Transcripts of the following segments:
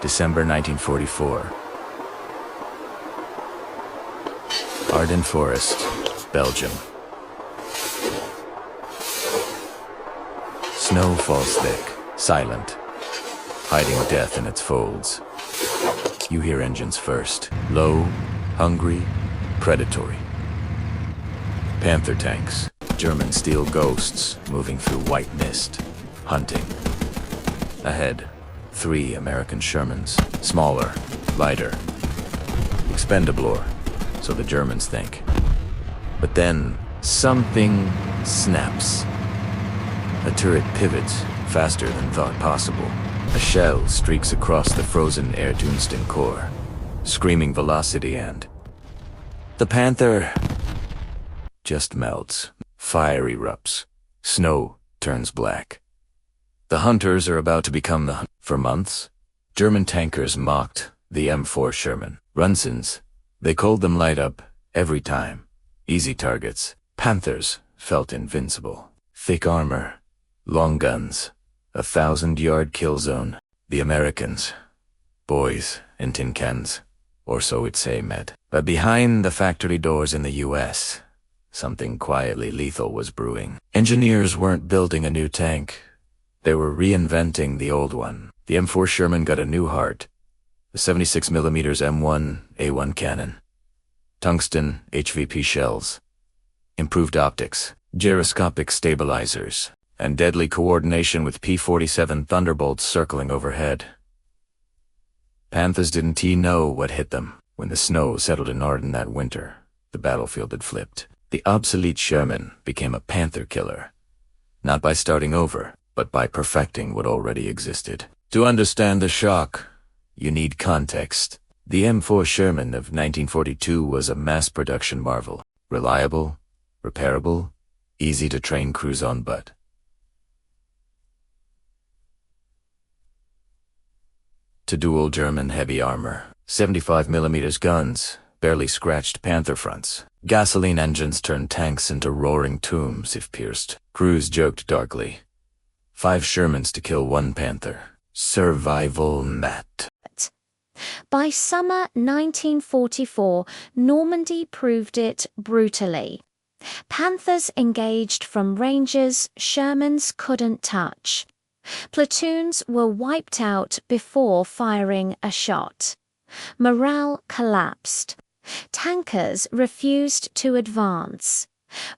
December 1944. Ardennes Forest, Belgium. Snow falls thick, silent, hiding death in its folds. You hear engines first, low, hungry, predatory. Panther tanks, German steel ghosts moving through white mist, hunting. Ahead, 3 American Shermans, smaller, lighter, expendable, so the Germans think. But then, something snaps. A turret pivots faster than thought possible. A shell streaks across the frozen air tungsten core, screaming velocity, and the Panther just melts. Fire erupts. Snow turns black. The hunters are about to become the For months, German tankers mocked the M4 Sherman. Runsons, they called them light up every time. Easy targets. Panthers felt invincible. Thick armor, long guns, 1,000-yard kill zone. The Americans, boys in tin cans, or so it seemed. But behind the factory doors in the US, something quietly lethal was brewing. Engineers weren't building a new tank. They were reinventing the old one. The M4 Sherman got a new heart, the 76mm M1A1 cannon, tungsten HVP shells, improved optics, gyroscopic stabilizers, and deadly coordination with P-47 Thunderbolts circling overhead. Panthers didn't know what hit them. When the snow settled in Ardennes that winter, the battlefield had flipped. The obsolete Sherman became a Panther killer, not by starting over, but by perfecting what already existed. To understand the shock, you need context. The M4 Sherman of 1942 was a mass production marvel. Reliable, repairable, easy to train crews on, but to dual German heavy armor, 75mm guns, barely scratched Panther fronts. Gasoline engines turned tanks into roaring tombs if pierced. Crews joked darkly. 5 Shermans to kill 1 Panther. Survival mat. By summer 1944, Normandy proved it brutally. Panthers engaged from ranges Shermans couldn't touch. Platoons were wiped out before firing a shot. Morale collapsed. Tankers refused to advance.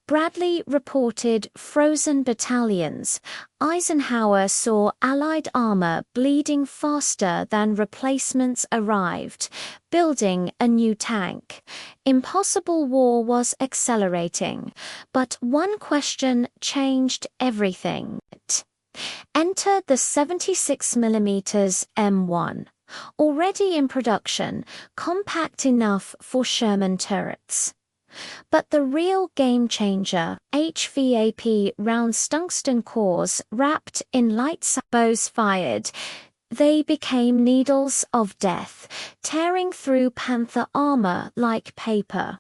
Bradley reported frozen battalions. Eisenhower saw Allied armor bleeding faster than replacements arrived, building a new tank. Impossible war was accelerating, but one question changed everything. Enter the 76mm M1. Already in production, compact enough for Sherman turrets. But the real game-changer, HVAP round tungsten cores wrapped in light bows fired, they became needles of death, tearing through Panther armor like paper.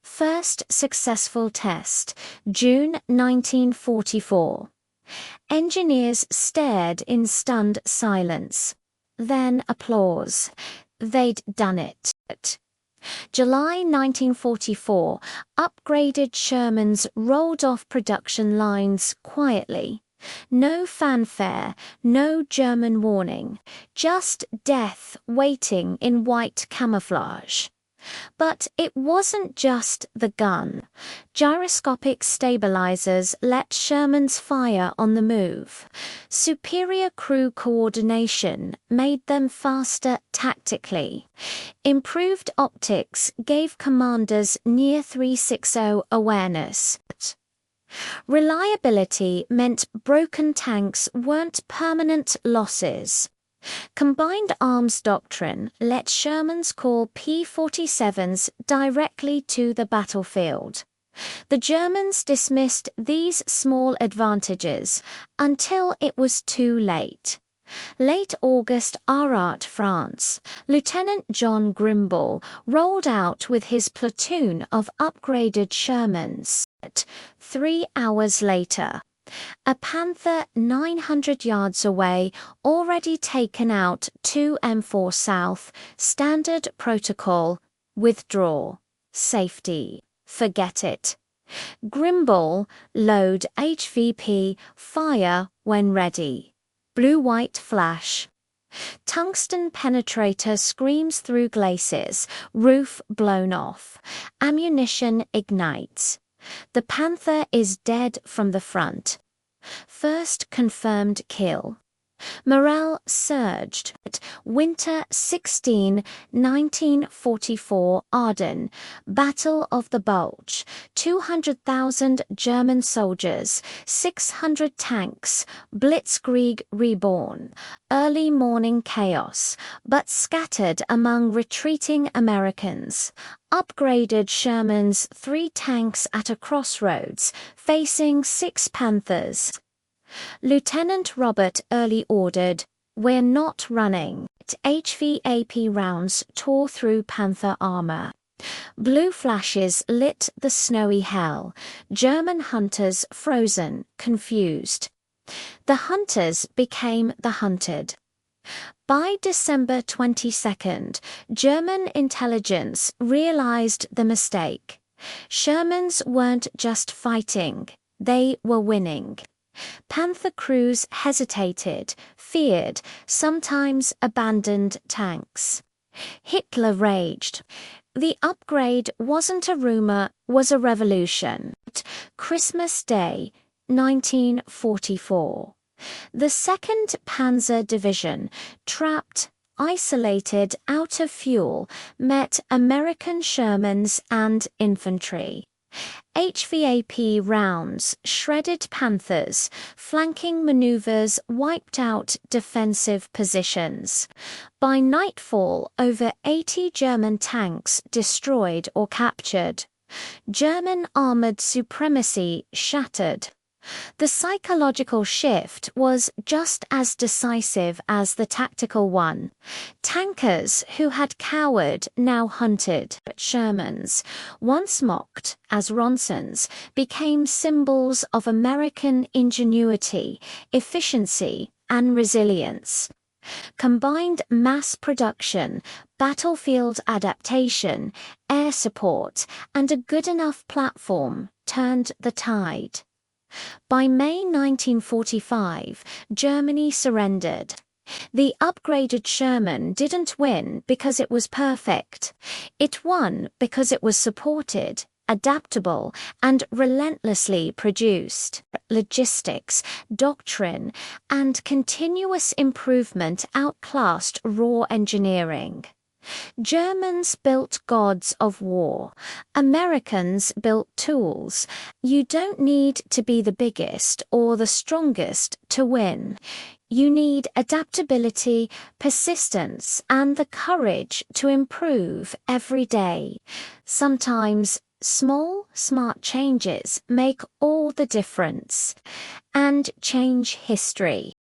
First successful test, June 1944. Engineers stared in stunned silence. Then applause. They'd done it. July 1944, upgraded Shermans rolled off production lines quietly. No fanfare, no German warning, just death waiting in white camouflage. But it wasn't just the gun. Gyroscopic stabilizers let Shermans fire on the move. Superior crew coordination made them faster tactically. Improved optics gave commanders near 360 awareness. Reliability meant broken tanks weren't permanent losses. Combined arms doctrine let Shermans call P-47s directly to the battlefield. The Germans dismissed these small advantages until it was too late. Late August, Ardennes, France, Lieutenant John Grimble rolled out with his platoon of upgraded Shermans. 3 hours later, A Panther 900 yards away, already taken out 2M4 south, standard protocol, withdraw, safety, forget it. Grimball, load HVP, fire when ready. Blue-white flash. Tungsten penetrator screams through glacis, roof blown off. Ammunition ignites. The Panther is dead from the front. First confirmed kill. Morale surged. Winter 16, 1944, Ardennes, Battle of the Bulge, 200,000 German soldiers, 600 tanks, Blitzkrieg reborn, early morning chaos, but scattered among retreating Americans. Upgraded Sherman's 3 tanks at a crossroads, facing 6 Panthers. Lieutenant Robert Early ordered, "We're not running." HVAP rounds tore through Panther armor. Blue flashes lit the snowy hell. German hunters frozen, confused. The hunters became the hunted. By December 22nd, German intelligence realized the mistake. Shermans weren't just fighting, they were winning. Panther crews hesitated, feared, sometimes abandoned tanks. Hitler raged. The upgrade wasn't a rumor, was a revolution. Christmas Day, 1944. The 2nd Panzer Division, trapped, isolated, out of fuel, met American Shermans and infantry. HVAP rounds shredded Panthers, flanking maneuvers wiped out defensive positions. By nightfall, over 80 German tanks destroyed or captured. German armored supremacy shattered. The psychological shift was just as decisive as the tactical one. Tankers who had cowered now hunted. Shermans, once mocked as Ronsons, became symbols of American ingenuity, efficiency, and resilience. Combined mass production, battlefield adaptation, air support, and a good enough platform turned the tide. By May 1945, Germany surrendered. The upgraded Sherman didn't win because it was perfect. It won because it was supported, adaptable, and relentlessly produced. Logistics, doctrine, and continuous improvement outclassed raw engineering. Germans built gods of war. Americans built tools. You don't need to be the biggest or the strongest to win. You need adaptability, persistence, and the courage to improve every day. Sometimes small, smart changes make all the difference and change history.